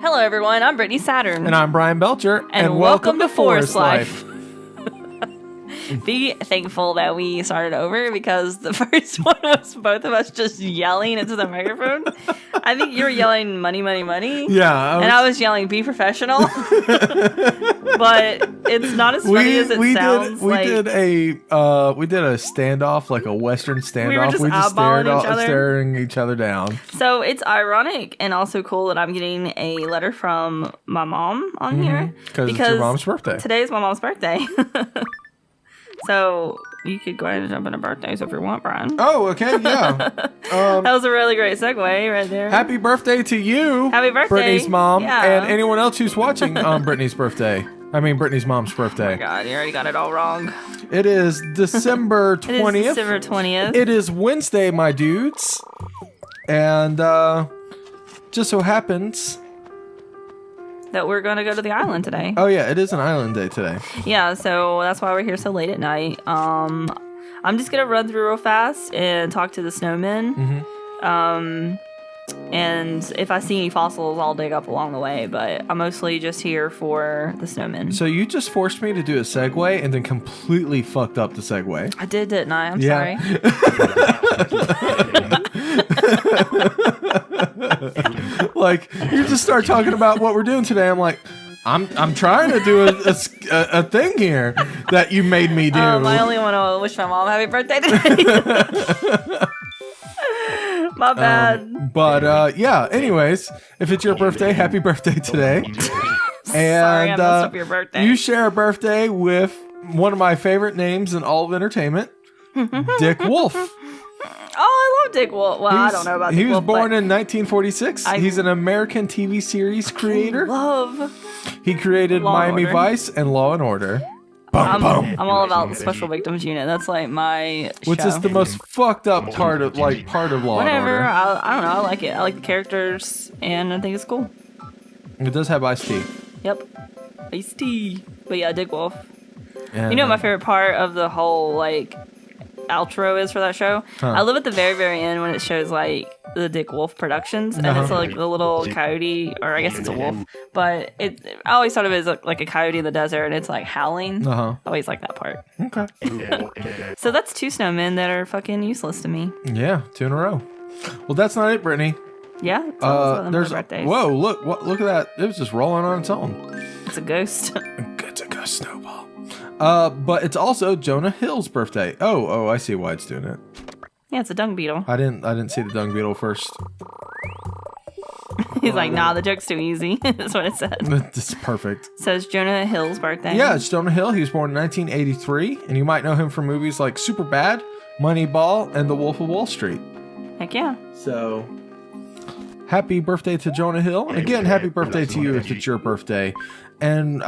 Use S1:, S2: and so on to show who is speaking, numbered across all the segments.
S1: Hello, everyone. I'm Brittany Saturn.
S2: And I'm Bryan Belcher.
S1: And welcome to Forest Life. Be thankful that we started over because the first one was both of us just yelling into the microphone. I think you were yelling money, money, money.
S2: Yeah.
S1: I was yelling be professional. But it's not as funny as it sounds.
S2: We did a standoff, like a Western standoff.
S1: We just
S2: staring each other down.
S1: So it's ironic and also cool that I'm getting a letter from my mom on here.
S2: Because it's your mom's birthday.
S1: Today is my mom's birthday. So you could go ahead and jump into birthdays if you want, Bryan.
S2: Oh, okay, yeah.
S1: That was a really great segue right there.
S2: Happy birthday to you.
S1: Happy birthday.
S2: Brittany's mom.
S1: Yeah.
S2: And anyone else who's watching on Brittany's birthday. I mean, Brittany's mom's birthday.
S1: Oh my God, you already got it all wrong.
S2: It is December 20th.
S1: It is December 20th.
S2: It is Wednesday, my dudes. And just so happens
S1: that we're going to go to the island today.
S2: Oh, yeah, it is an island day today.
S1: Yeah, so that's why we're here so late at night. I'm just going to run through real fast and talk to the snowmen. And if I see any fossils, I'll dig up along the way. But I'm mostly just here for the snowmen.
S2: So you just forced me to do a segue and then completely fucked up the segue.
S1: I did, didn't I? I'm sorry.
S2: Like, you just start talking about what we're doing today. I'm like, I'm trying to do a thing here that you made me do.
S1: I only want to wish my mom happy birthday today. My bad.
S2: Yeah, anyways, if it's your birthday, happy birthday today.
S1: Sorry, I messed up your birthday.
S2: You share a birthday with one of my favorite names in all of entertainment, Dick Wolf.
S1: Oh, I love Dick Wolf. Well, I don't know about Dick Wolf.
S2: He was born in 1946. He's an American TV series creator. He created Miami Vice and Law and Order.
S1: I'm all about the Special Victims Unit. That's like my show.
S2: Which is the most fucked up part of Law and Order.
S1: Whatever. I don't know. I like it. I like the characters, and I think it's cool.
S2: It does have Ice-T.
S1: Yep. Ice-T. But yeah, Dick Wolf.
S2: And,
S1: you know what my favorite part of the whole, outro is for that show? I love at the very, very end when it shows, the Dick Wolf Productions, and it's like the little coyote, or I guess it's a wolf, but I always thought of it as like a coyote in the desert, and it's howling. I always like that part.
S2: Okay.
S1: So that's 2 snowmen that are fucking useless to me.
S2: Yeah, 2 in a row. Well, that's not it, Brittany.
S1: Yeah.
S2: There's whoa, look at that! It was just rolling on its own.
S1: It's a ghost.
S2: It's a ghost snowball. But it's also Jonah Hill's birthday. Oh, I see why it's doing it.
S1: Yeah, it's a dung beetle.
S2: I didn't see the dung beetle first.
S1: He's like, nah, the joke's too easy. That's what it said.
S2: It's perfect.
S1: So it's Jonah Hill's birthday.
S2: Yeah, it's Jonah Hill. He was born in 1983, and you might know him from movies like Superbad, Moneyball, and The Wolf of Wall Street.
S1: Heck yeah.
S2: So, happy birthday to Jonah Hill. Again, happy birthday to you if it's your birthday. And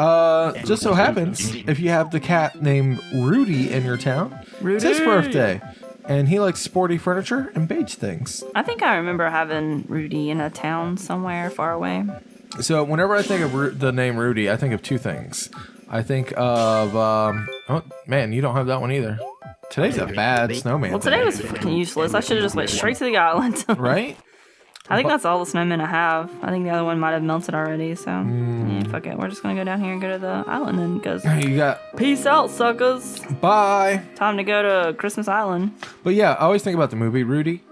S2: just so happens, if you have the cat named Rudy in your town, it's his birthday. And he likes sporty furniture and beige things.
S1: I think I remember having Rudy in a town somewhere far away.
S2: So whenever I think of the name Rudy, I think of 2 things. I think of, oh man, you don't have that one either. Today's a bad snowman.
S1: Well, today was fucking useless. I should have just went straight to the island.
S2: Right?
S1: I think that's all the snowmen I have. I think the other one might have melted already, so yeah, fuck it. We're just gonna go down here and go to the island then, because peace out, suckers.
S2: Bye.
S1: Time to go to Christmas Island.
S2: But yeah, I always think about the movie Rudy.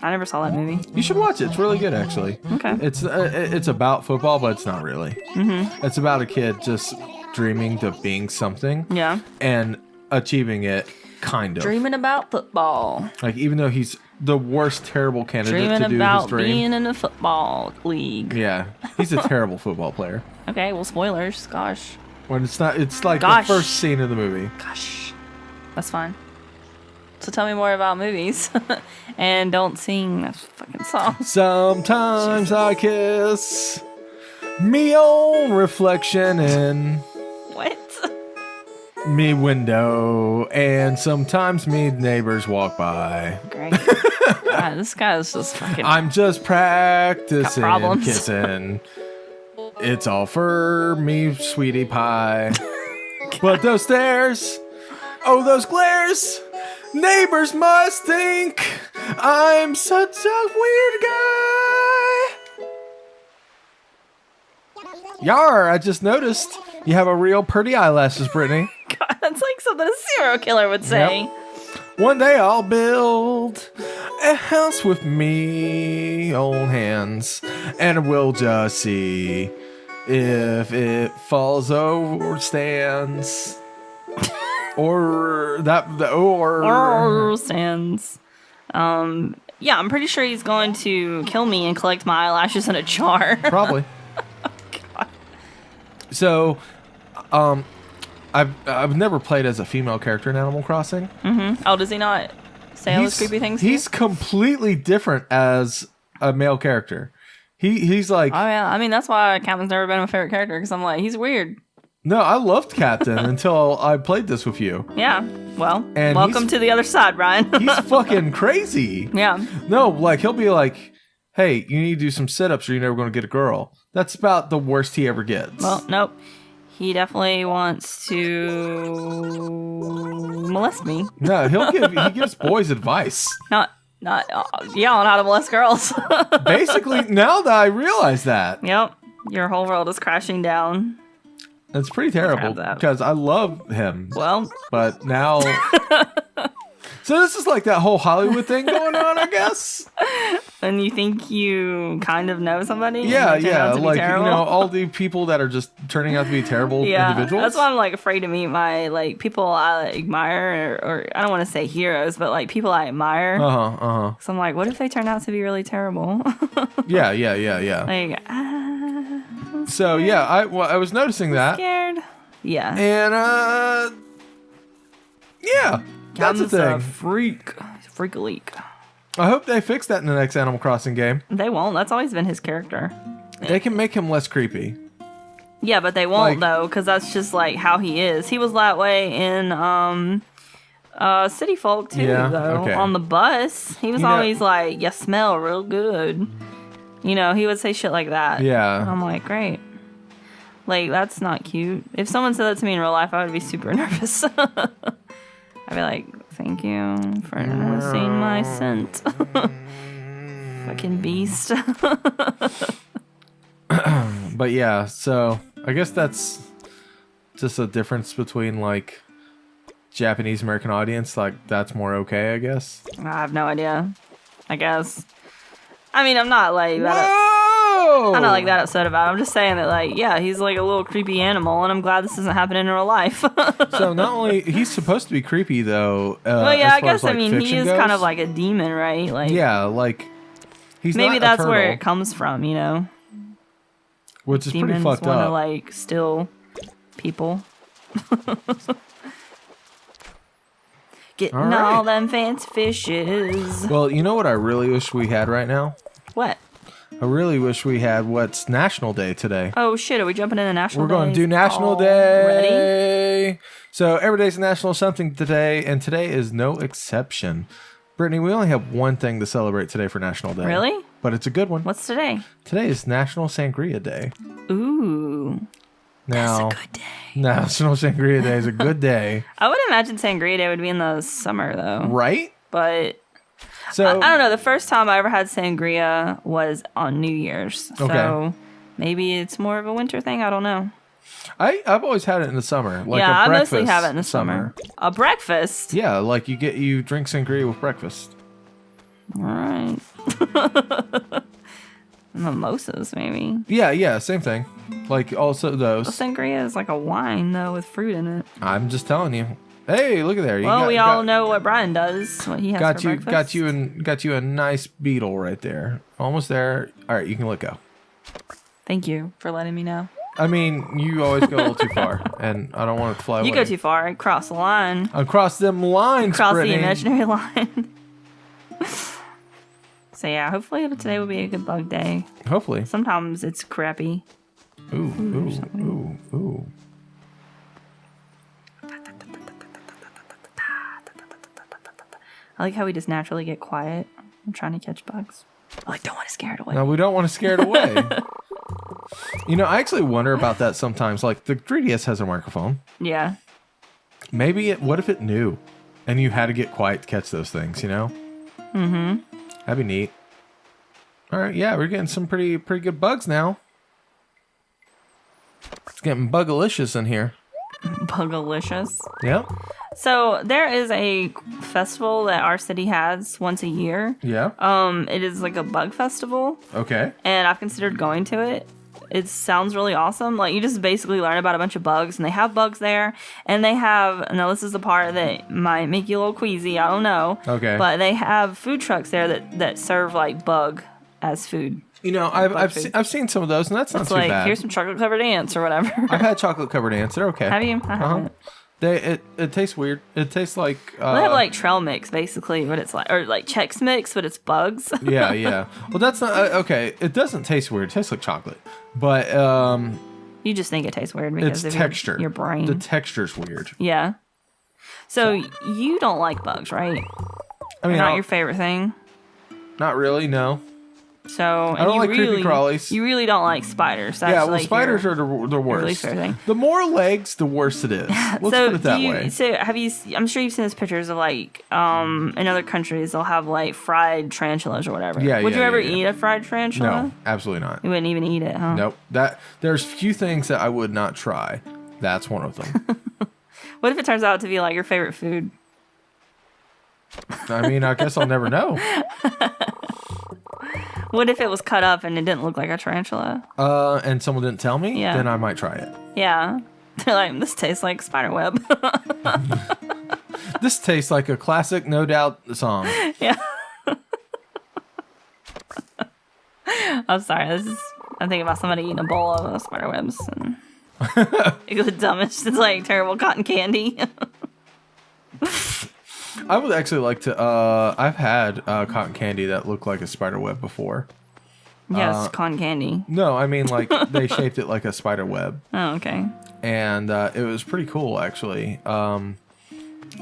S1: I never saw that movie.
S2: You should watch it. It's really good, actually.
S1: Okay.
S2: It's about football, but it's not really. It's about a kid just dreaming of being something.
S1: Yeah.
S2: And achieving it, kind of.
S1: Dreaming about football.
S2: Even though he's the worst terrible candidate
S1: Dreaming
S2: to do
S1: about
S2: his dream.
S1: being in a football league.
S2: Yeah, he's a terrible football player.
S1: Okay, well, spoilers. Gosh.
S2: When it's not, it's like the first scene of the movie.
S1: Gosh, that's fine. So tell me more about movies, and don't sing that fucking song.
S2: Sometimes I kiss me own reflection in
S1: what?
S2: Me window, and sometimes me neighbors walk by.
S1: Great. God, this guy is just fucking.
S2: I'm just practicing kissing. It's all for me, sweetie pie. But those stares, oh those glares, neighbors must think I'm such a weird guy. Yar, I just noticed you have a real pretty eyelashes, Brittany.
S1: God, that's like something a serial killer would say.
S2: Yep. One day I'll build a house with me old hands, and we'll just see if it falls over or stands. Or
S1: stands. Yeah, I'm pretty sure he's going to kill me and collect my eyelashes in a jar.
S2: Probably.
S1: God.
S2: So, I've never played as a female character in Animal Crossing.
S1: Mm-hmm. Oh, does he not say all those creepy things?
S2: He's completely different as a male character. He's like...
S1: Oh, yeah. I mean, that's why Captain's never been my favorite character, because I'm like, he's weird.
S2: No, I loved Captain until I played this with you.
S1: Yeah. Well,
S2: and
S1: welcome to the other side, Bryan.
S2: He's fucking crazy.
S1: Yeah.
S2: No, like, he'll be like, hey, you need to do some sit-ups or you're never going to get a girl. That's about the worst he ever gets.
S1: Well, nope. He definitely wants to molest me.
S2: No, he gives boys advice.
S1: Not on how to molest girls.
S2: Basically, now that I realize that.
S1: Yep. Your whole world is crashing down.
S2: That's pretty terrible because I love him.
S1: Well.
S2: But now... So this is like that whole Hollywood thing going on, I guess?
S1: And you think you kind of know somebody?
S2: Yeah. Like, all the people that are just turning out to be terrible individuals.
S1: That's why I'm, like, afraid to meet my, like, people I admire, or I don't want to say heroes, but, like, people I admire. So I'm like, what if they turn out to be really terrible?
S2: Yeah.
S1: Like,
S2: so, yeah, I was noticing that.
S1: Scared. Yeah.
S2: And, yeah. That's the thing.
S1: Freak a leak.
S2: I hope they fix that in the next Animal Crossing game.
S1: They won't. That's always been his character.
S2: They can make him less creepy.
S1: Yeah, but they won't, though, because that's just, like, how he is. He was that way in City Folk, too, though. Okay. On the bus. He was always like, you smell real good. He would say shit like that.
S2: Yeah.
S1: And I'm like, great. Like, that's not cute. If someone said that to me in real life, I would be super nervous. I'd be like, thank you for noticing my scent. Fucking beast.
S2: But yeah, so I guess that's just a difference between, like, Japanese American audience. Like, that's more okay, I guess.
S1: I have no idea. I guess. I mean, I'm not like that. I'm not like that upset about it. I'm just saying that, like, yeah, he's like a little creepy animal, and I'm glad this isn't happening in real life.
S2: So not only he's supposed to be creepy though.
S1: Well, yeah, I guess he is kind of like a demon, right? Like,
S2: yeah, like he's
S1: maybe that's where it comes from,
S2: Which is
S1: Demons
S2: pretty fucked
S1: wanna,
S2: up.
S1: Like, steal people. Getting all them fancy fishes.
S2: Well, you know what I really wish we had right now?
S1: What?
S2: I really wish we had what's National Day today.
S1: Oh, shit. Are we jumping into National Day?
S2: We're going to do National Day. So every day's National Something today, and today is no exception. Brittany, we only have one thing to celebrate today for National Day.
S1: Really?
S2: But it's a good one.
S1: What's today?
S2: Today is National Sangria Day.
S1: Ooh.
S2: Now,
S1: that's a good day.
S2: National Sangria Day is a good day.
S1: I would imagine Sangria Day would be in the summer, though.
S2: Right?
S1: But...
S2: So
S1: I don't know. The first time I ever had sangria was on New Year's. So maybe it's more of a winter thing. I don't know.
S2: I've always had it in the summer. Like
S1: yeah,
S2: I
S1: mostly have it in the summer. A breakfast?
S2: Yeah, like you drink sangria with breakfast.
S1: All right. Mimosas, maybe.
S2: Yeah, same thing. Like also those.
S1: Well, sangria is like a wine, though, with fruit in it.
S2: I'm just telling you. Hey, look at there.
S1: We all know what Bryan does. What he has for breakfast.
S2: Got you a nice beetle right there. Almost there. All right, you can let go.
S1: Thank you for letting me know.
S2: I mean, you always go a little too far, and I don't want it to fly away.
S1: You go too far. Cross the line.
S2: Across them lines,
S1: Across
S2: Brittany.
S1: the imaginary line. So yeah, hopefully today will be a good bug day.
S2: Hopefully.
S1: Sometimes it's crappy.
S2: Ooh.
S1: I like how we just naturally get quiet. I'm trying to catch bugs. I don't want to scare it away.
S2: No, we don't want to scare it away. I actually wonder about that sometimes. Like, the 3DS has a microphone.
S1: Yeah.
S2: Maybe what if it knew? And you had to get quiet to catch those things,
S1: Mm-hmm.
S2: That'd be neat. All right, yeah, we're getting some pretty good bugs now. It's getting bugalicious in here.
S1: Bugalicious.
S2: Yep.
S1: So there is a festival that our city has once a year.
S2: Yeah.
S1: It is like a bug festival.
S2: Okay.
S1: And I've considered going to it. It sounds really awesome. Like, you just basically learn about a bunch of bugs, and they have bugs there, and they have, now this is the part that might make you a little queasy, I don't know.
S2: Okay.
S1: But they have food trucks there that serve, like, bug as food.
S2: You know, I've seen some of those, and that's not
S1: It's
S2: too
S1: like,
S2: bad.
S1: here's some chocolate-covered ants or whatever.
S2: I've had chocolate-covered ants. They're okay.
S1: Have you? I haven't.
S2: It tastes weird. It tastes like...
S1: Well, they have, like, trail mix, basically, but it's like... Or, like, Chex Mix, but it's bugs.
S2: yeah. Well, that's not... okay, it doesn't taste weird. It tastes like chocolate. But,
S1: You just think it tastes weird because
S2: it's
S1: of
S2: texture.
S1: Your brain.
S2: The texture's weird.
S1: Yeah. So, you don't like bugs, right?
S2: I mean,
S1: They're not your favorite thing?
S2: not really, no.
S1: So,
S2: I don't like creepy crawlies.
S1: You really don't like spiders. That's
S2: Yeah, well,
S1: like
S2: spiders
S1: your,
S2: are the worst.
S1: least favorite thing.
S2: The more legs, the worse it is. Let's
S1: so
S2: put it that way.
S1: So have you? I'm sure you've seen those pictures of like in other countries they'll have like fried tarantulas or whatever.
S2: Yeah,
S1: Would you ever
S2: yeah.
S1: eat a fried tarantula?
S2: No, absolutely not.
S1: You wouldn't even eat it, huh?
S2: Nope. There's few things that I would not try. That's one of them.
S1: What if it turns out to be like your favorite food?
S2: I mean, I guess I'll never know.
S1: What if it was cut up and it didn't look like a tarantula?
S2: And someone didn't tell me,
S1: Yeah.
S2: then I might try it.
S1: Yeah. They're like, this tastes like spider web.
S2: This tastes like a classic No Doubt song.
S1: Yeah. I'm sorry. I'm thinking about somebody eating a bowl of spider webs. And it's the dumbest. It's like terrible cotton candy.
S2: I would actually like to. I've had cotton candy that looked like a spider web before.
S1: Yes, cotton candy.
S2: No, I mean like they shaped it like a spider web,
S1: Oh, okay.
S2: and it was pretty cool actually.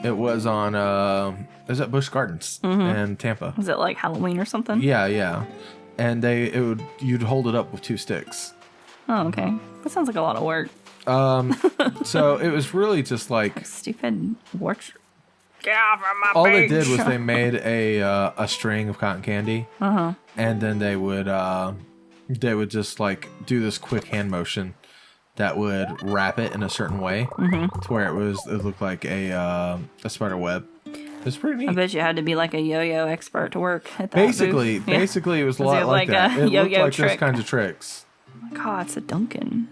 S2: It was on. It was at Busch Gardens in Tampa.
S1: Was it like Halloween or something?
S2: Yeah, and you'd hold it up with 2 sticks.
S1: Oh, okay. That sounds like a lot of work.
S2: So it was really just like
S1: Stupid work. Get off of my
S2: all they
S1: beach.
S2: did was they made a string of cotton candy, and then they would just like do this quick hand motion that would wrap it in a certain way to where it looked like a spider web. It's pretty neat.
S1: I bet you had to be like a yo-yo expert to work at that
S2: Basically,
S1: booth. Yeah.
S2: basically, it was a
S1: Was
S2: lot
S1: it
S2: like
S1: like
S2: that.
S1: a
S2: It looked
S1: yo-yo
S2: like those
S1: trick?
S2: kinds of tricks.
S1: God, it's a Duncan.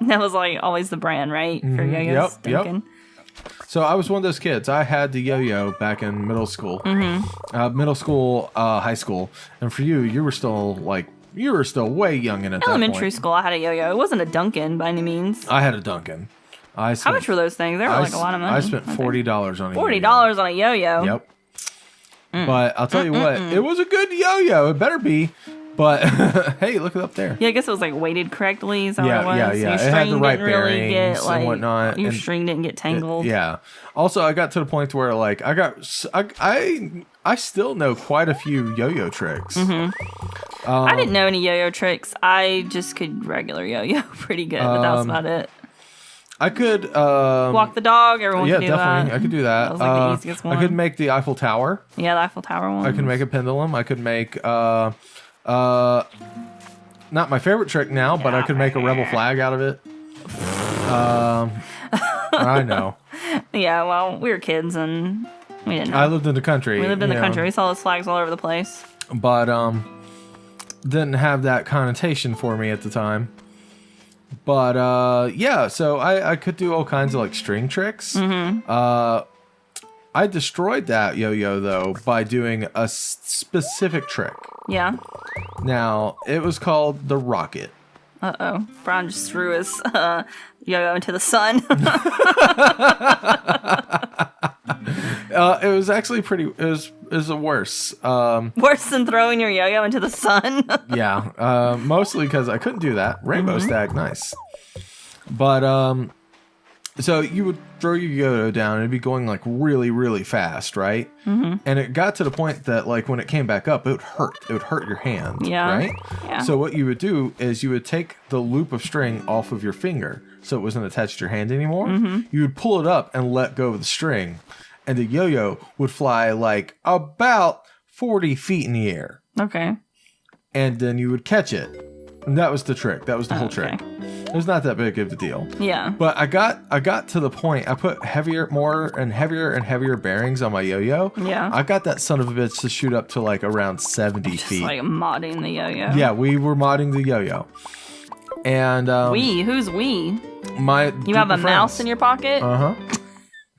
S1: That was like always the brand, right? For yo-yos,
S2: Yep.
S1: Duncan.
S2: So I was one of those kids. I had the yo-yo back in middle school, high school, and for you were still way young in at that
S1: Elementary
S2: point.
S1: school, I had a yo-yo. It wasn't a Duncan by any means.
S2: I had a Duncan.
S1: How much were those things? They were like a lot of money.
S2: I spent $40 on a yo-yo.
S1: $40 on a yo-yo.
S2: Yep. But I'll tell you what, it was a good yo-yo. It better be. But hey, look it up there.
S1: Yeah, I guess it was like weighted correctly. Is that
S2: Yeah,
S1: what it was?
S2: yeah.
S1: Your
S2: It had
S1: string
S2: the right
S1: didn't really
S2: bearings
S1: get,
S2: and whatnot,
S1: Your
S2: and
S1: string didn't get tangled.
S2: Yeah. Also, I got to the point where like I still know quite a few yo-yo tricks.
S1: I didn't know any yo-yo tricks. I just could regular yo-yo pretty good, but that was about it.
S2: I could
S1: Walk the dog. Everyone
S2: yeah,
S1: can do
S2: definitely.
S1: that.
S2: I could do that.
S1: That was like the easiest one.
S2: I could make the Eiffel Tower.
S1: Yeah, the Eiffel Tower one.
S2: I could make a pendulum. I could make not my favorite trick now, but I could make a rebel flag out of it. I know.
S1: Yeah, well, we were kids and we didn't know.
S2: I lived in the country.
S1: We lived in the
S2: you know,
S1: country. We saw those flags all over the place.
S2: but didn't have that connotation for me at the time. But yeah, so I could do all kinds of like string tricks. I destroyed that yo-yo though by doing a specific trick.
S1: Yeah.
S2: Now it was called the rocket.
S1: Uh-oh. Brian just threw his yo-yo into the sun.
S2: It was actually it was worse.
S1: Worse than throwing your yo-yo into the sun.
S2: Yeah, mostly because I couldn't do that. Rainbow stag, nice. But so you would throw your yo-yo down and it'd be going like really, really fast, right? And it got to the point that like when it came back up, it would hurt. It would hurt your hand,
S1: Yeah.
S2: right?
S1: Yeah.
S2: So what you would do is you would take the loop of string off of your finger so it wasn't attached to your hand anymore. You would pull it up and let go of the string. And the yo-yo would fly like about 40 feet in the air.
S1: Okay.
S2: And then you would catch it. And that was the trick. That was the whole trick. It was not that big of a deal.
S1: Yeah.
S2: But I got to the point. I put more and heavier bearings on my yo-yo.
S1: Yeah.
S2: I got that son of a bitch to shoot up to like around 70
S1: Just
S2: feet.
S1: like modding the yo-yo.
S2: Yeah, we were modding the yo-yo. And
S1: Who's we?
S2: You
S1: have a mouse in your pocket?
S2: Uh-huh.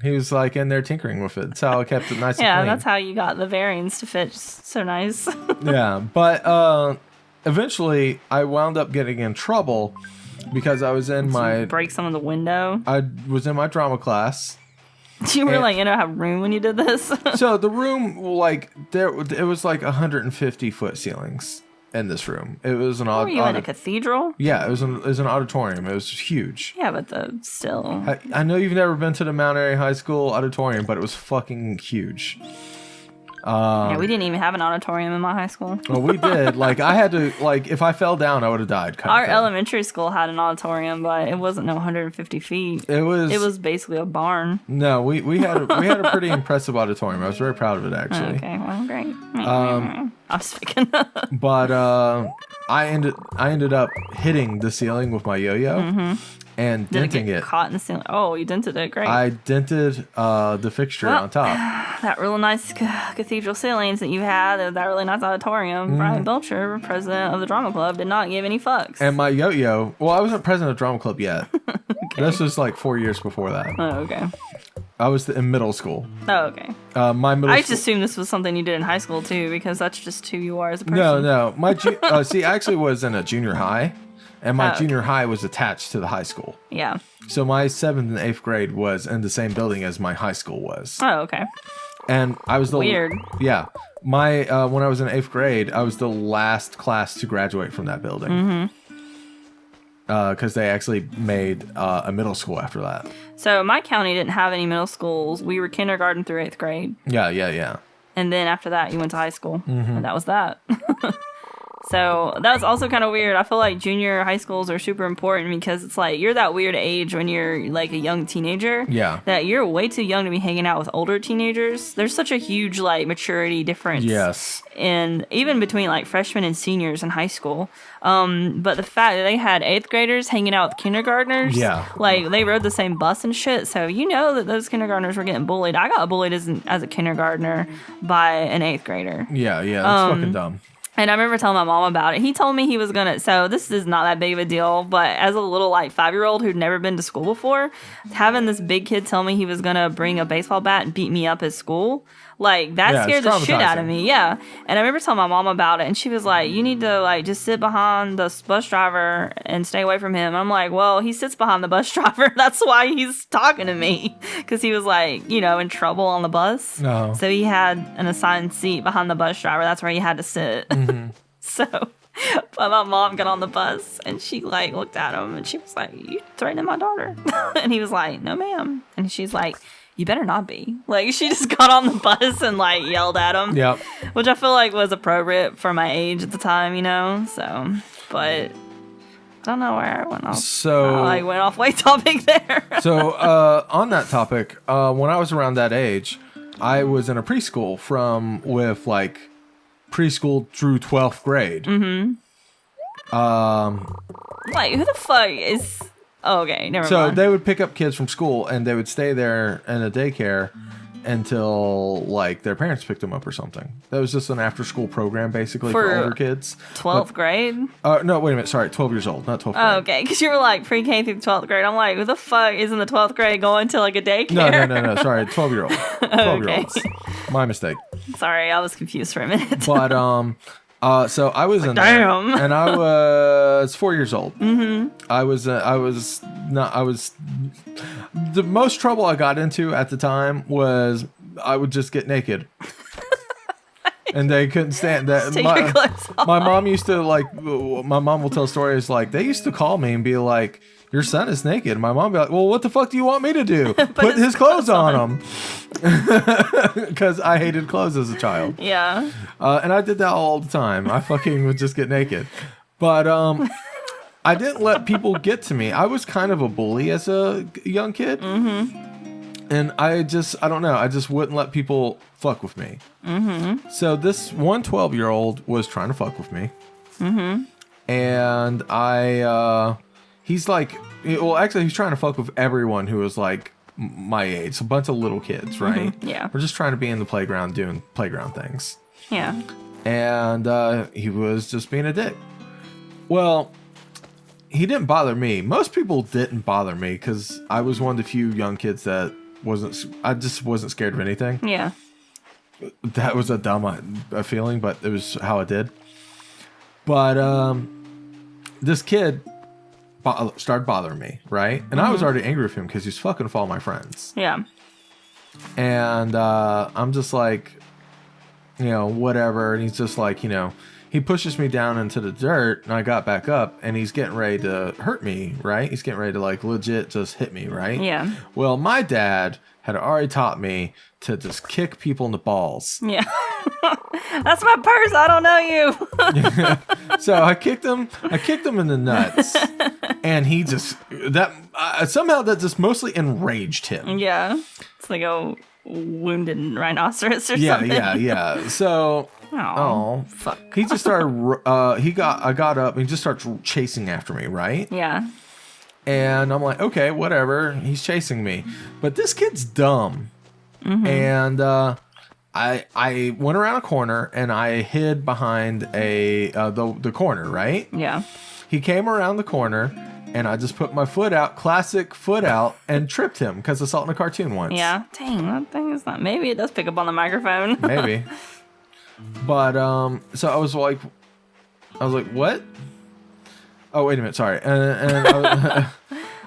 S2: He was like in there tinkering with it. That's how I kept it nice and
S1: yeah,
S2: clean.
S1: that's how you got the bearings to fit so nice.
S2: Yeah, but eventually I wound up getting in trouble because I was in
S1: break some of the window.
S2: I was in my drama class.
S1: You were like in a room when you did this?
S2: So the room, like, it was like 150-foot ceilings in this room. It was an
S1: Were you in a cathedral?
S2: Yeah, it was an auditorium. It was huge.
S1: Yeah, but still.
S2: I know you've never been to the Mount Airy High School auditorium, but it was fucking huge.
S1: Yeah, we didn't even have an auditorium in my high school.
S2: Well, we did. Like, I had to, like, if I fell down, I would have died.
S1: Our elementary school had an auditorium, but it wasn't 150 feet. It was basically a barn.
S2: No, we had a pretty impressive auditorium. I was very proud of it, actually.
S1: Okay, well, great. I was thinking.
S2: But I ended up hitting the ceiling with my yo-yo and denting it.
S1: Caught in the ceiling. Oh, you dented it. Great.
S2: I dented the fixture on top.
S1: That really nice cathedral ceilings that you had, that really nice auditorium. Bryan Belcher, president of the drama club, did not give any fucks.
S2: And my yo-yo. Well, I wasn't president of the drama club yet. Okay. This was like 4 years before that.
S1: Oh, okay.
S2: I was in middle school.
S1: Oh, okay.
S2: I
S1: just assumed this was something you did in high school too, because that's just who you are as a person.
S2: No. See, I actually was in a junior high, and my junior high was attached to the high school.
S1: Yeah.
S2: So my 7th and 8th grade was in the same building as my high school was.
S1: Oh, okay.
S2: And I was the
S1: weird.
S2: Yeah. When I was in 8th grade, I was the last class to graduate from that building. Because they actually made a middle school after that.
S1: So my county didn't have any middle schools. We were kindergarten through 8th grade.
S2: Yeah.
S1: And then after that, you went to high school. And that was that. So that's also kind of weird. I feel like junior high schools are super important because it's like you're that weird age when you're like a young teenager.
S2: Yeah.
S1: That you're way too young to be hanging out with older teenagers. There's such a huge like maturity difference.
S2: Yes.
S1: And even between like freshmen and seniors in high school. But the fact that they had 8th graders hanging out with kindergartners.
S2: Yeah.
S1: Like they rode the same bus and shit. So you know that those kindergartners were getting bullied. I got bullied as a kindergartner by an 8th grader.
S2: Yeah. That's fucking dumb.
S1: And I remember telling my mom about it. He told me he was so this is not that big of a deal, but as a little like 5-year-old who'd never been to school before, having this big kid tell me he was gonna bring a baseball bat and beat me up at school, like that scared the shit out of me. Yeah. And I remember telling my mom about it, and she was like, you need to like just sit behind the bus driver and stay away from him. I'm like, well, he sits behind the bus driver. That's why he's talking to me. Because he was like, in trouble on the bus.
S2: No.
S1: So he had an assigned seat behind the bus driver. That's where he had to sit. So, but my mom got on the bus and she like looked at him and she was like, you threatening my daughter? And he was like, no ma'am. And she's like, you better not be. Like she just got on the bus and like yelled at him.
S2: Yep.
S1: Which I feel like was appropriate for my age at the time, so, but I don't know where I went off.
S2: So
S1: I went off way topic there.
S2: So on that topic, when I was around that age, I was in a preschool with like preschool through 12th grade.
S1: Like who the fuck is? Oh, okay, never mind.
S2: So they would pick up kids from school and they would stay there in a daycare until like their parents picked them up or something. That was just an after-school program basically for older kids.
S1: 12th grade?
S2: No, wait a minute. Sorry, 12 years old, not 12th grade.
S1: Oh, okay, because you were like pre-K through 12th grade. I'm like, who the fuck is in the 12th grade going to like a daycare?
S2: No. Sorry, 12-year-old. 12-year-olds. My mistake.
S1: Sorry, I was confused for a minute.
S2: But so I was in there, and I was 4 years old. I was the most trouble I got into at the time was I would just get naked. And they couldn't stand that.
S1: Take your clothes off.
S2: My mom used to my mom will tell stories like they used to call me and be like, your son is naked. My mom would be like, well, what the fuck do you want me to do? Put his clothes on him. Because I hated clothes as a child.
S1: Yeah.
S2: And I did that all the time. I fucking would just get naked. But I didn't let people get to me. I was kind of a bully as a young kid. And I don't know. I just wouldn't let people fuck with me. So this one 12-year-old was trying to fuck with me. And he's like, well, actually, he's trying to fuck with everyone who was like my age, a bunch of little kids, right?
S1: Yeah.
S2: We're just trying to be in the playground doing playground things.
S1: Yeah.
S2: And he was just being a dick. Well, he didn't bother me. Most people didn't bother me because I was one of the few young kids that I just wasn't scared of anything.
S1: Yeah.
S2: That was a dumb feeling, but it was how it did. But this kid started bothering me, right? And I was already angry with him because he's fucking with all my friends.
S1: Yeah.
S2: And I'm just like, whatever. And he's just like, he pushes me down into the dirt, and I got back up, and he's getting ready to hurt me, right? He's getting ready to, like, legit just hit me, right?
S1: Yeah.
S2: Well, my dad had already taught me to just kick people in the balls.
S1: Yeah. That's my purse. I don't know you.
S2: So I kicked him in the nuts, and he just, somehow that just mostly enraged him.
S1: Yeah. It's like a wounded rhinoceros or something.
S2: Yeah. So...
S1: Oh, fuck.
S2: He just started, I got up and he just starts chasing after me, right?
S1: Yeah.
S2: And I'm like, okay, whatever. He's chasing me. But this kid's dumb. Mm-hmm. And I went around a corner and I hid behind the corner, right?
S1: Yeah.
S2: He came around the corner and I just put my foot out, classic foot out, and tripped him because I saw it in a cartoon once.
S1: Yeah. Dang, that thing is not, maybe it does pick up on the microphone.
S2: Maybe. But so I was like, what? Oh, wait a minute, sorry.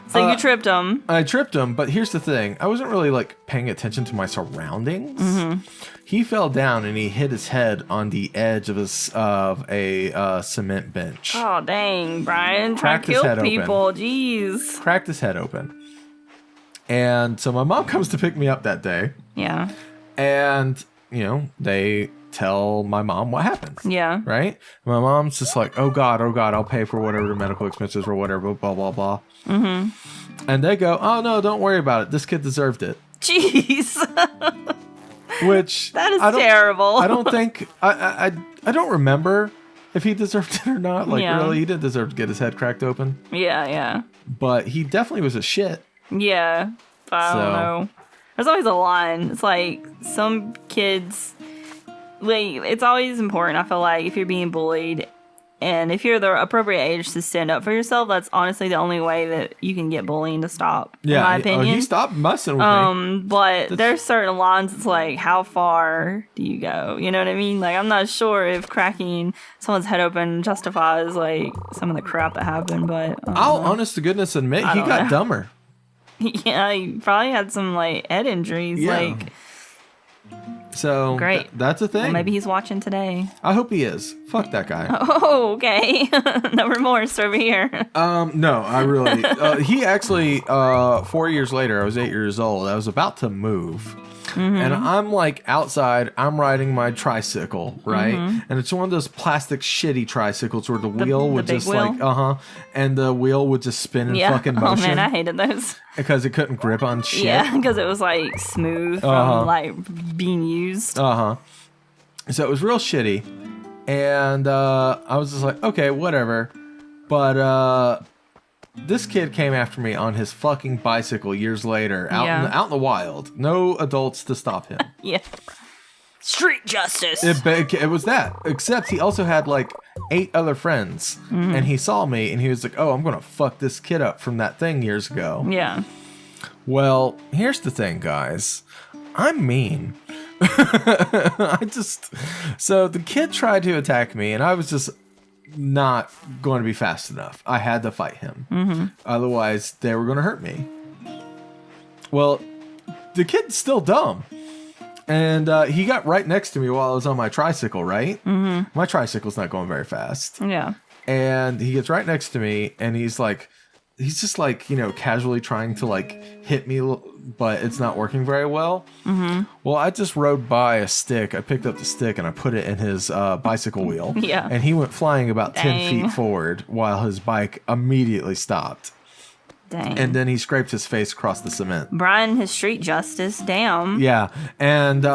S1: So you tripped him.
S2: I tripped him, but here's the thing: I wasn't really like paying attention to my surroundings. Mm-hmm. He fell down and he hit his head on the edge of a cement bench.
S1: Oh dang, Brian! Trying to kill people. Jeez.
S2: Cracked his head open. And so my mom comes to pick me up that day.
S1: Yeah.
S2: And they tell my mom what happened.
S1: Yeah.
S2: Right? My mom's just like, oh God, I'll pay for whatever the medical expenses or whatever, blah, blah, blah. Mm-hmm. And they go, oh no, don't worry about it. This kid deserved it.
S1: Jeez.
S2: Which...
S1: That is terrible.
S2: I don't think... I don't remember if he deserved it or not. Like, really, he didn't deserve to get his head cracked open.
S1: Yeah.
S2: But he definitely was a shit.
S1: Yeah. I don't know. There's always a line. It's like some kids... Like, it's always important, I feel like, if you're being bullied and if you're the appropriate age to stand up for yourself, that's honestly the only way that you can get bullying to stop, in my opinion.
S2: He stopped messing with me.
S1: But there's certain lines, it's like, how far do you go? You know what I mean? Like, I'm not sure if cracking someone's head open justifies, like, some of the crap that happened, but...
S2: I'll honest to goodness admit, he got dumber.
S1: Yeah, he probably had some, like, head injuries, like...
S2: So
S1: great.
S2: That's a thing.
S1: Well, maybe he's watching today.
S2: I hope he is. Fuck that guy.
S1: Oh, okay. No remorse over here.
S2: No, I really. He actually 4 years later, I was 8 years old. I was about to move. Mm-hmm. And I'm like outside, I'm riding my tricycle, right? Mm-hmm. And it's one of those plastic shitty tricycles where the wheel would just wheel? Like, and the wheel would just spin in fucking motion.
S1: Oh man, I hated those.
S2: Because it couldn't grip on shit.
S1: Yeah, because it was like smooth from like being used.
S2: So it was real shitty. And I was just like, okay, whatever. But this kid came after me on his fucking bicycle years later, out in the wild. No adults to stop him.
S1: Yeah. Street justice.
S2: It was that. Except he also had like 8 other friends. Mm-hmm. And he saw me and he was like, oh, I'm going to fuck this kid up from that thing years ago.
S1: Yeah.
S2: Well, here's the thing, guys. I'm mean. So the kid tried to attack me and I was just not going to be fast enough. I had to fight him. Mm-hmm. Otherwise, they were going to hurt me. Well, the kid's still dumb. And he got right next to me while I was on my tricycle, right? Mm-hmm. My tricycle's not going very fast.
S1: Yeah.
S2: And he gets right next to me and he's just like, casually trying to like hit me, but it's not working very well. Mm-hmm. Well, I just rode by a stick. I picked up the stick and I put it in his bicycle wheel.
S1: Yeah.
S2: And he went flying about 10 feet forward while his bike immediately stopped.
S1: Dang.
S2: And then he scraped his face across the cement.
S1: Brian, his street justice, damn.
S2: Yeah. And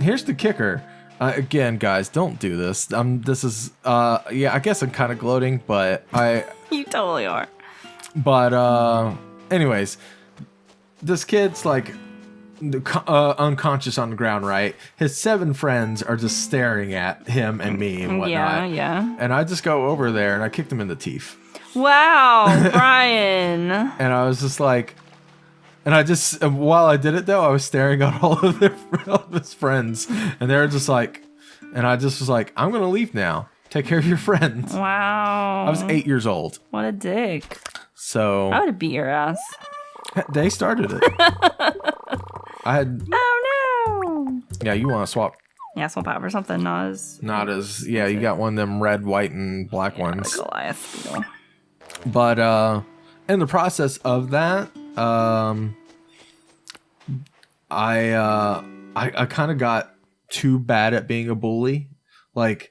S2: here's the kicker. Again, guys, don't do this. This is, I guess I'm kind of gloating, but
S1: You totally are.
S2: But, anyways, this kid's like unconscious on the ground, right? His 7 friends are just staring at him and me and whatnot.
S1: Yeah.
S2: And I just go over there and I kicked him in the teeth.
S1: Wow, Bryan.
S2: And I was just like, while I did it though, I was staring at all of his friends, and they were just like, and I just was like, I'm gonna leave now. Take care of your friends.
S1: Wow.
S2: I was 8 years old.
S1: What a dick.
S2: So
S1: I would have beat your ass.
S2: They started it. I had.
S1: Oh no.
S2: Yeah, you want to swap?
S1: Yeah, swap out for something not as.
S2: Yeah. You got one of them red, white, and black ones.
S1: Like Goliath Beetle.
S2: But in the process of that, I kind of got too bad at being a bully. Like,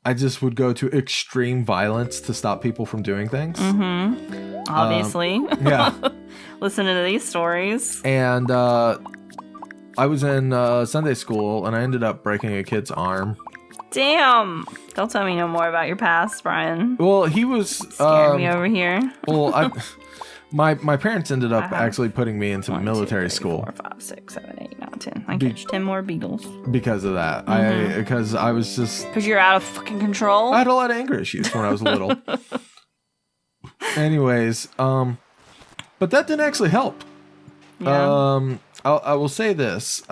S2: I just would go to extreme violence to stop people from doing things.
S1: Mm-hmm. Obviously.
S2: Yeah.
S1: Listening to these stories.
S2: And I was in Sunday school, and I ended up breaking a kid's arm.
S1: Damn. Don't tell me no more about your past, Bryan.
S2: Well, he was...
S1: Scared me over here.
S2: Well, my parents ended up actually putting me into military
S1: 2, 3,
S2: school.
S1: 4, 5, 6, 7, 8, 9, 10. I catch 10 more beetles.
S2: Because of that. Because I was just...
S1: Because you're out of fucking control?
S2: I had a lot of anger issues when I was little. Anyways, but that didn't actually help.
S1: Yeah.
S2: I will say this.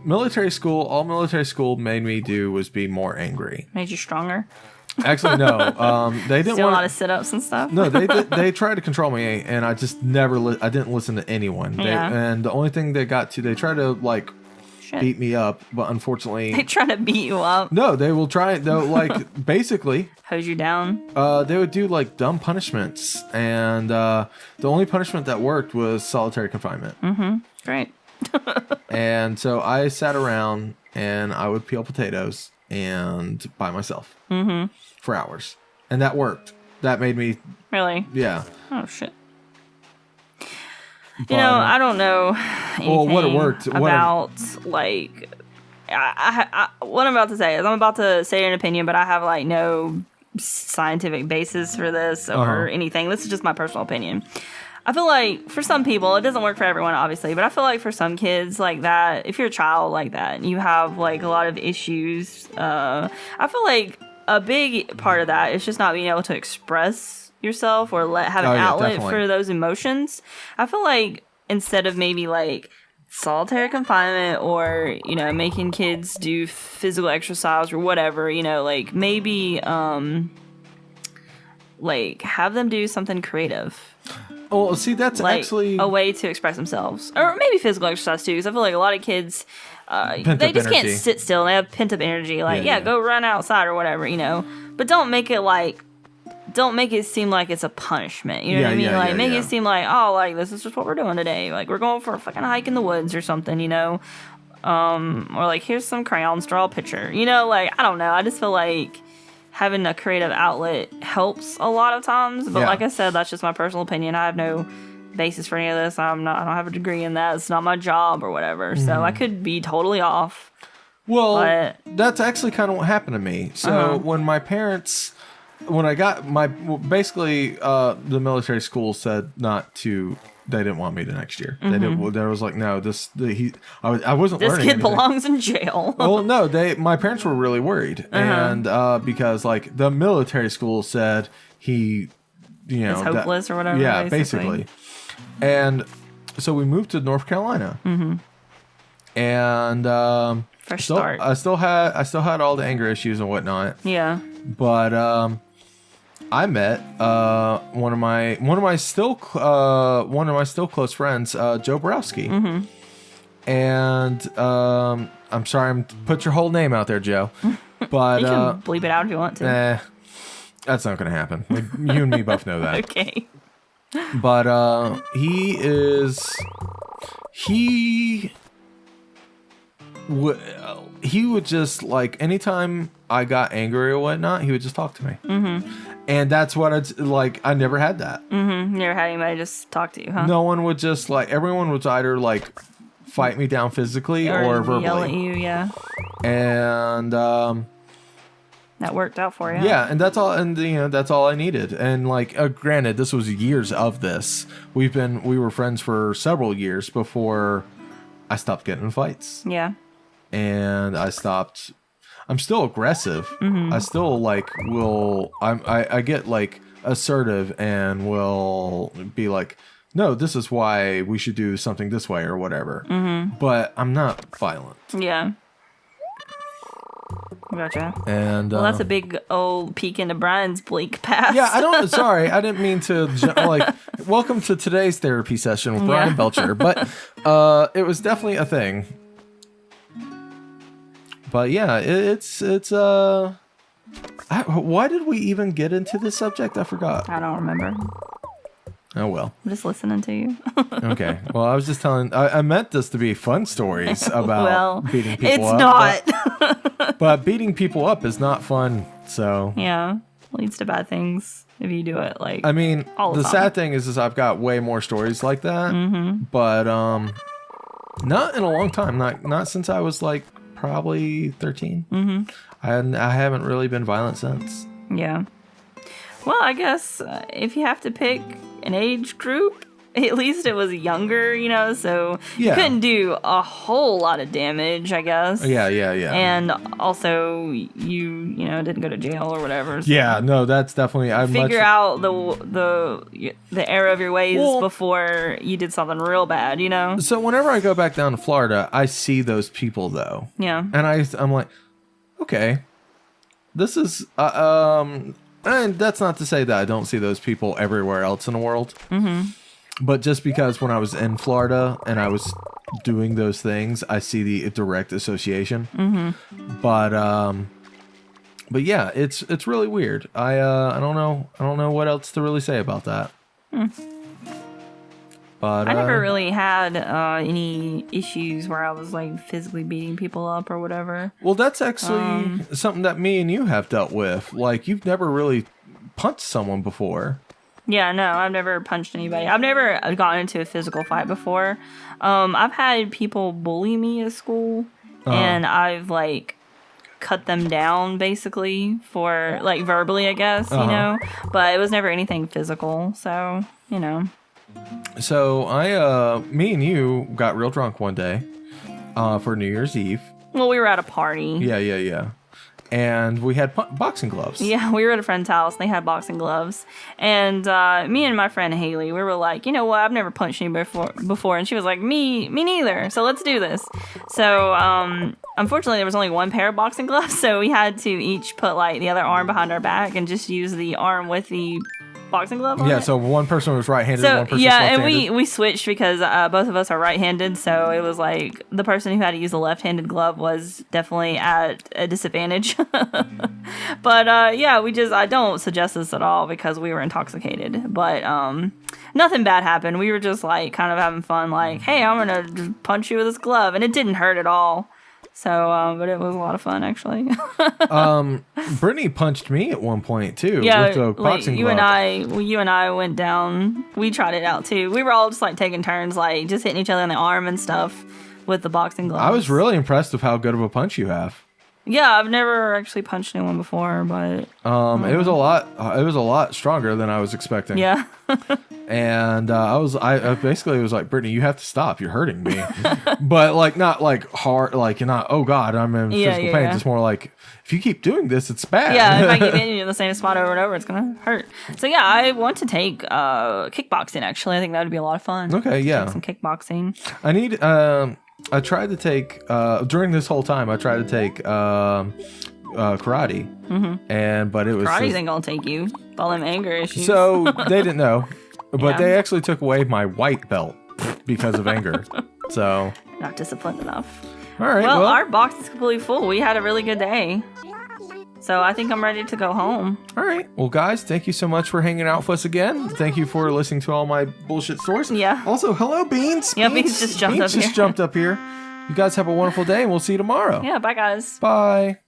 S2: Military school made me do was be more angry.
S1: Made you stronger?
S2: Actually, no. They didn't
S1: Still
S2: want
S1: a lot of sit-ups and stuff?
S2: No, they tried to control me, and I just never. I didn't listen to anyone. And the only thing they tried to like beat me up, but unfortunately,
S1: they try to beat you up.
S2: No, they will try. They'll like basically
S1: hose you down.
S2: They would do like dumb punishments, and the only punishment that worked was solitary confinement.
S1: Mm-hmm. Great.
S2: And so I sat around and I would peel potatoes and by myself for hours, and that worked. That made me
S1: really.
S2: Yeah.
S1: Oh shit. But, I don't know anything
S2: what it worked
S1: about like. What I'm about to say is I'm about to say an opinion, but I have like no scientific basis for this or anything. This is just my personal opinion. I feel like for some people, it doesn't work for everyone, obviously, but I feel like for some kids like that, if you're a child like that and you have like a lot of issues, I feel like a big part of that is just not being able to express yourself or have an outlet for those emotions. I feel like instead of maybe like solitary confinement or, making kids do physical exercise or whatever, like maybe like have them do something creative.
S2: Oh, see, that's
S1: like
S2: actually
S1: a way to express themselves, or maybe physical exercise too. Because I feel like a lot of kids, they just can't sit still. They have pent up energy. Like, go run outside or whatever, But don't make it seem like it's a punishment. You know what I mean? Like, make it seem like, oh, like this is just what we're doing today. Like, we're going for a fucking hike in the woods or something, or like here's some crayons, draw a picture. Like I don't know. I just feel like having a creative outlet helps a lot of times, but like I said, that's just my personal opinion. I have no basis for any of this. I don't have a degree in that. It's not my job or whatever. So I could be totally off.
S2: Well, that's actually kind of what happened to me. So when my parents, when I got basically the military school said not to. They didn't want me the next year. They didn't. There was like, no, I wasn't
S1: this
S2: learning.
S1: This kid
S2: anything.
S1: belongs in jail.
S2: Well, no, my parents were really worried, and because like the military school said he,
S1: it's hopeless or whatever.
S2: Yeah, basically. And so we moved to North Carolina, and
S1: fresh start.
S2: I still had all the anger issues and whatnot.
S1: Yeah,
S2: but I met one of my still close friends, Joe Borowski, and I'm sorry, I'm put your whole name out there, Joe, but
S1: you can bleep it out if you want to.
S2: That's not gonna happen. You and me both know that.
S1: Okay.
S2: But he would just like anytime I got angry or whatnot, he would just talk to me. And that's what it's like. I never had that.
S1: Never had anybody just talk to you, huh?
S2: No one would just like. Everyone was either like fight me down physically or verbally.
S1: Yell at you, yeah.
S2: And
S1: that worked out for you.
S2: Yeah, and that's all. And that's all I needed. And like, granted, this was years of this. We were friends for several years before I stopped getting in fights.
S1: Yeah.
S2: And I'm still aggressive.
S1: Mm-hmm.
S2: I still like I get like assertive and will be like, no, this is why we should do something this way or whatever.
S1: Mm-hmm.
S2: But I'm not violent.
S1: Yeah. Gotcha.
S2: And
S1: well, that's a big old peek into Bryan's bleak past.
S2: Yeah, sorry, I didn't mean to like. Welcome to today's therapy session with Bryan Belcher, but it was definitely a thing. But yeah, it's why did we even get into this subject? I forgot.
S1: I don't remember.
S2: Oh well.
S1: I'm just listening to you.
S2: Okay. Well, I was just telling. I meant this to be fun stories about beating people up.
S1: It's not.
S2: But beating people up is not fun. So
S1: yeah, leads to bad things if you do it. Like,
S2: I mean,
S1: all
S2: the
S1: time.
S2: sad thing is I've got way more stories like that.
S1: Mm-hmm.
S2: But not in a long time. Not since I was like probably 13.
S1: Mm-hmm.
S2: I haven't really been violent since.
S1: Yeah. Well, I guess if you have to pick an age group, at least it was younger, so you couldn't do a whole lot of damage, I guess.
S2: Yeah.
S1: And also, you didn't go to jail or whatever. So
S2: yeah, no, that's definitely...
S1: figure out the error of your ways before you did something real bad,
S2: So whenever I go back down to Florida, I see those people, though.
S1: Yeah.
S2: And I'm like, okay, this is... and that's not to say that I don't see those people everywhere else in the world.
S1: Mm-hmm.
S2: But just because when I was in Florida and I was doing those things, I see the direct association.
S1: Mm-hmm.
S2: But yeah, it's really weird. I don't know what else to really say about that. But
S1: I never really had any issues where I was like physically beating people up or whatever.
S2: Well, that's actually something that me and you have dealt with. Like, you've never really punched someone before.
S1: Yeah, no, I've never punched anybody. I've never gotten into a physical fight before. I've had people bully me at school, and I've like cut them down basically for like verbally, I guess, but it was never anything physical. So,
S2: So me and you got real drunk one day for New Year's Eve.
S1: Well, we were at a party.
S2: Yeah. And we had boxing gloves.
S1: Yeah, we were at a friend's house. And they had boxing gloves. And me and my friend Haley, we were like, you know what? I've never punched you before. And she was like, me neither. So let's do this. So unfortunately, there was only one pair of boxing gloves. So we had to each put like the other arm behind our back and just use the arm with the boxing glove on it.
S2: So one person was right-handed, one person was left-handed.
S1: And we switched because both of us are right-handed, so it was like the person who had to use the left-handed glove was definitely at a disadvantage. But I don't suggest this at all because we were intoxicated. But nothing bad happened. We were just like kind of having fun, like, hey, I'm gonna just punch you with this glove, and it didn't hurt at all. So, but it was a lot of fun, actually.
S2: Brittany punched me at one point too.
S1: Yeah,
S2: with the boxing glove.
S1: You and I went down. We tried it out too. We were all just like taking turns, like just hitting each other on the arm and stuff with the boxing gloves.
S2: I was really impressed with how good of a punch you have.
S1: Yeah, I've never actually punched anyone before, but
S2: it was a lot stronger than I was expecting.
S1: Yeah.
S2: And I basically was like, Brittany, you have to stop. You're hurting me. But like not like hard, like you're not. Oh God, I'm in physical pain. Just more like, if you keep doing this, it's bad.
S1: Yeah, if I keep hitting you in the same spot over and over, it's gonna hurt. So yeah, I want to take kickboxing. Actually, I think that would be a lot of fun.
S2: Okay, yeah,
S1: take some kickboxing.
S2: I need. I tried to take during this whole time. I tried to take karate, but it was
S1: Karate ain't gonna take you. All them anger issues.
S2: So they didn't know, but they actually took away my white belt because of anger. So
S1: not disciplined enough.
S2: All right.
S1: Well, our box is completely full. We had a really good day. So I think I'm ready to go home.
S2: All right. Well, guys, thank you so much for hanging out with us again. Thank you for listening to all my bullshit stories.
S1: Yeah.
S2: Also, hello, Beans.
S1: Yeah, Beans just jumped up here.
S2: You guys have a wonderful day, and we'll see you tomorrow.
S1: Yeah, bye, guys.
S2: Bye.